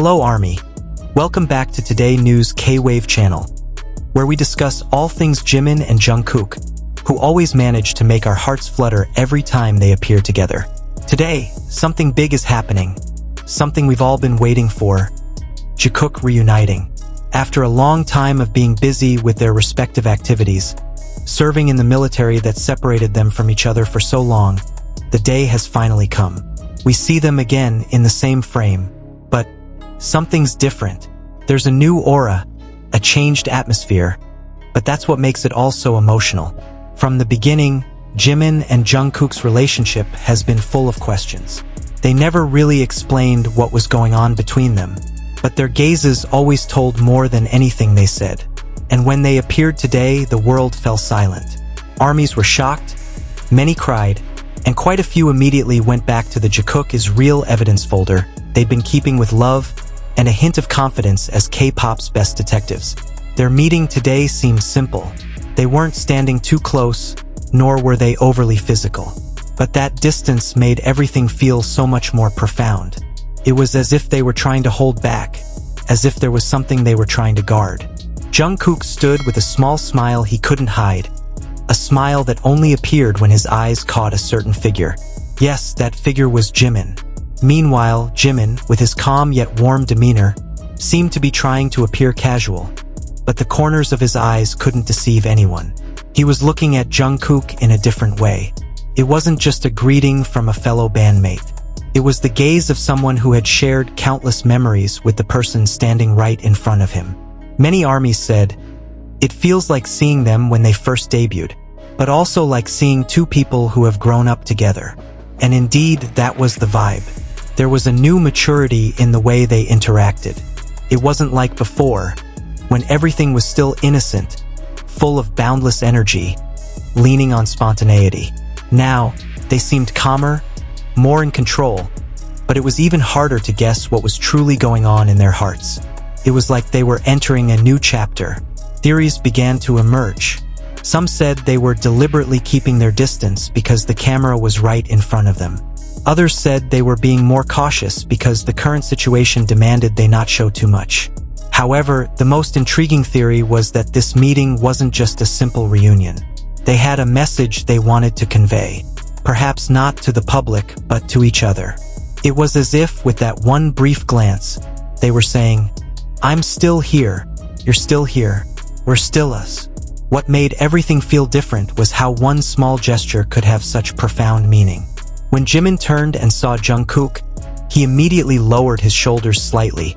Hello Army. Welcome back to Today News K-Wave channel, where we discuss all things Jimin and Jungkook, who always manage to make our hearts flutter every time they appear together. Today, something big is happening. Something we've all been waiting for. Jikook reuniting. After a long time of being busy with their respective activities, serving in the military that separated them from each other for so long, the day has finally come. We see them again in the same frame, but something's different. There's a new aura, a changed atmosphere, but that's what makes it all so emotional. From the beginning, Jimin and Jungkook's relationship has been full of questions. They never really explained what was going on between them, but their gazes always told more than anything they said. And when they appeared today, the world fell silent. Armies were shocked, many cried, and quite a few immediately went back to the Jikook is real evidence folder they'd been keeping with love and a hint of confidence as K-pop's best detectives. Their meeting today seemed simple. They weren't standing too close, nor were they overly physical. But that distance made everything feel so much more profound. It was as if they were trying to hold back, as if there was something they were trying to guard. Jungkook stood with a small smile he couldn't hide, a smile that only appeared when his eyes caught a certain figure. Yes, that figure was Jimin. Meanwhile, Jimin, with his calm yet warm demeanor, seemed to be trying to appear casual, but the corners of his eyes couldn't deceive anyone. He was looking at Jungkook in a different way. It wasn't just a greeting from a fellow bandmate. It was the gaze of someone who had shared countless memories with the person standing right in front of him. Many armies said, "It feels like seeing them when they first debuted, but also like seeing two people who have grown up together." And indeed, that was the vibe. There was a new maturity in the way they interacted. It wasn't like before, when everything was still innocent, full of boundless energy, leaning on spontaneity. Now, they seemed calmer, more in control, but it was even harder to guess what was truly going on in their hearts. It was like they were entering a new chapter. Theories began to emerge. Some said they were deliberately keeping their distance because the camera was right in front of them. Others said they were being more cautious because the current situation demanded they not show too much. However, the most intriguing theory was that this meeting wasn't just a simple reunion. They had a message they wanted to convey. Perhaps not to the public, but to each other. It was as if, with that one brief glance, they were saying, "I'm still here, you're still here, we're still us." What made everything feel different was how one small gesture could have such profound meaning. When Jimin turned and saw Jungkook, he immediately lowered his shoulders slightly,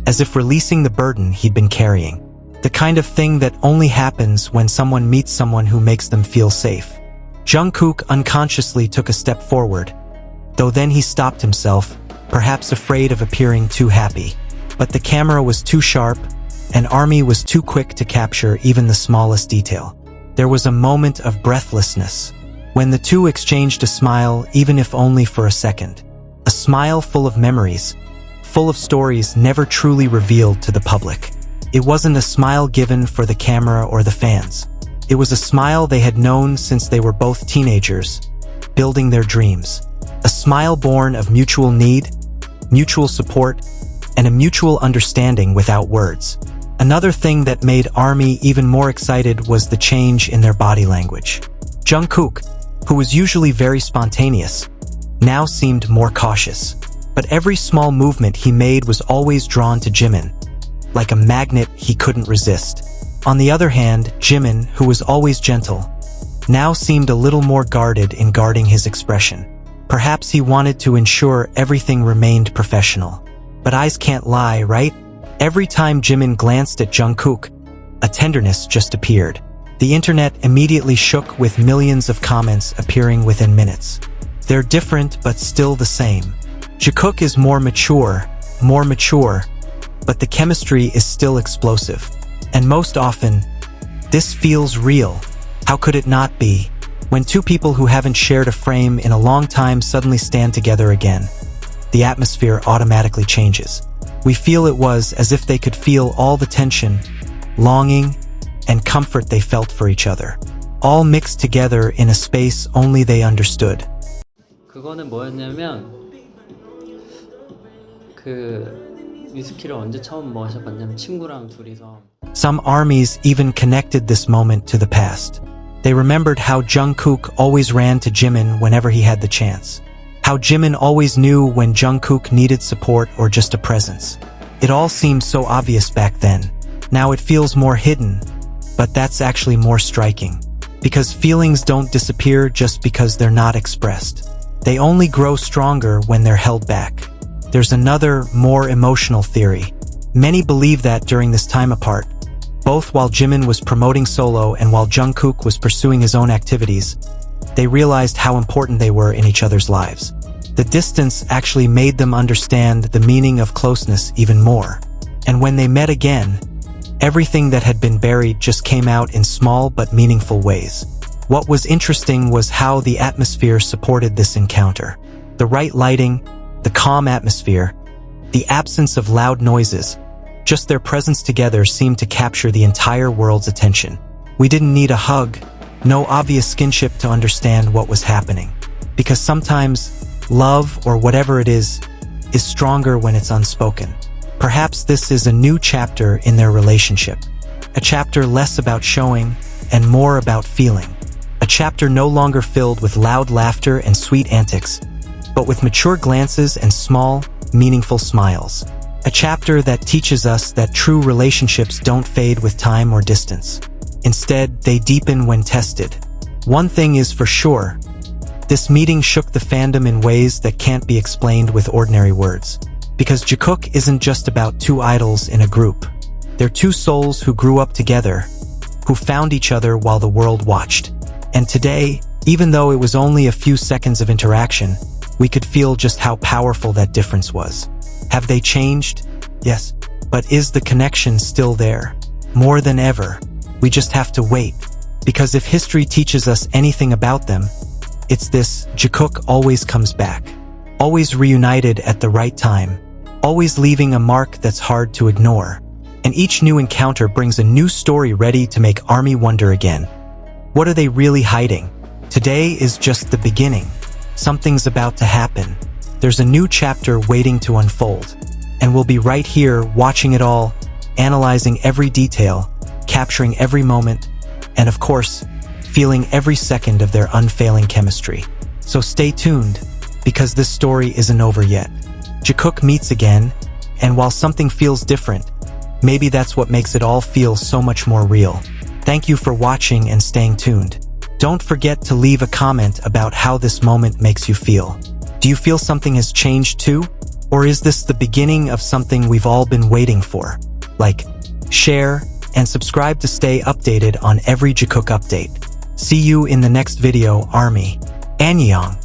as if releasing the burden he'd been carrying. The kind of thing that only happens when someone meets someone who makes them feel safe. Jungkook unconsciously took a step forward, though then he stopped himself, perhaps afraid of appearing too happy. But the camera was too sharp, and Army was too quick to capture even the smallest detail. There was a moment of breathlessness, when the two exchanged a smile, even if only for a second. A smile full of memories, full of stories never truly revealed to the public. It wasn't a smile given for the camera or the fans. It was a smile they had known since they were both teenagers, building their dreams. A smile born of mutual need, mutual support, and a mutual understanding without words. Another thing that made Army even more excited was the change in their body language. Jungkook, who was usually very spontaneous, now seemed more cautious. But every small movement he made was always drawn to Jimin, like a magnet he couldn't resist. On the other hand, Jimin, who was always gentle, now seemed a little more guarded in guarding his expression. Perhaps he wanted to ensure everything remained professional. But eyes can't lie, right? Every time Jimin glanced at Jungkook, a tenderness just appeared. The internet immediately shook with millions of comments appearing within minutes. They're different but still the same. Jikook is more mature, but the chemistry is still explosive. And most often, this feels real. How could it not be? When two people who haven't shared a frame in a long time suddenly stand together again, the atmosphere automatically changes. We feel it was as if they could feel all the tension, longing, and comfort they felt for each other, all mixed together in a space only they understood. 그거는 뭐였냐면 위스키를 언제 처음 마셔봤냐면 친구랑 둘이서 Some armies even connected this moment to the past. They remembered how Jungkook always ran to Jimin whenever he had the chance. How Jimin always knew when Jungkook needed support or just a presence. It all seemed so obvious back then. Now it feels more hidden, but that's actually more striking. Because feelings don't disappear just because they're not expressed. They only grow stronger when they're held back. There's another, more emotional theory. Many believe that during this time apart, both while Jimin was promoting solo and while Jungkook was pursuing his own activities, they realized how important they were in each other's lives. The distance actually made them understand the meaning of closeness even more. And when they met again, everything that had been buried just came out in small but meaningful ways. What was interesting was how the atmosphere supported this encounter. The right lighting, the calm atmosphere, the absence of loud noises, just their presence together seemed to capture the entire world's attention. We didn't need a hug, no obvious skinship to understand what was happening. Because sometimes, love, or whatever it is stronger when it's unspoken. Perhaps this is a new chapter in their relationship. A chapter less about showing and more about feeling. A chapter no longer filled with loud laughter and sweet antics, but with mature glances and small, meaningful smiles. A chapter that teaches us that true relationships don't fade with time or distance. Instead, they deepen when tested. One thing is for sure, this meeting shook the fandom in ways that can't be explained with ordinary words. Because Jikook isn't just about two idols in a group. They're two souls who grew up together, who found each other while the world watched. And today, even though it was only a few seconds of interaction, we could feel just how powerful that difference was. Have they changed? Yes. But is the connection still there? More than ever. We just have to wait. Because if history teaches us anything about them, it's this: Jikook always comes back. Always reunited at the right time. Always leaving a mark that's hard to ignore. And each new encounter brings a new story ready to make ARMY wonder again. What are they really hiding? Today is just the beginning. Something's about to happen. There's a new chapter waiting to unfold. And we'll be right here watching it all, analyzing every detail, capturing every moment, and of course, feeling every second of their unfailing chemistry. So stay tuned, because this story isn't over yet. Jikook meets again, and while something feels different, maybe that's what makes it all feel so much more real. Thank you for watching and staying tuned. Don't forget to leave a comment about how this moment makes you feel. Do you feel something has changed too? Or is this the beginning of something we've all been waiting for? Like, share, and subscribe to stay updated on every Jikook update. See you in the next video, ARMY. Annyeong.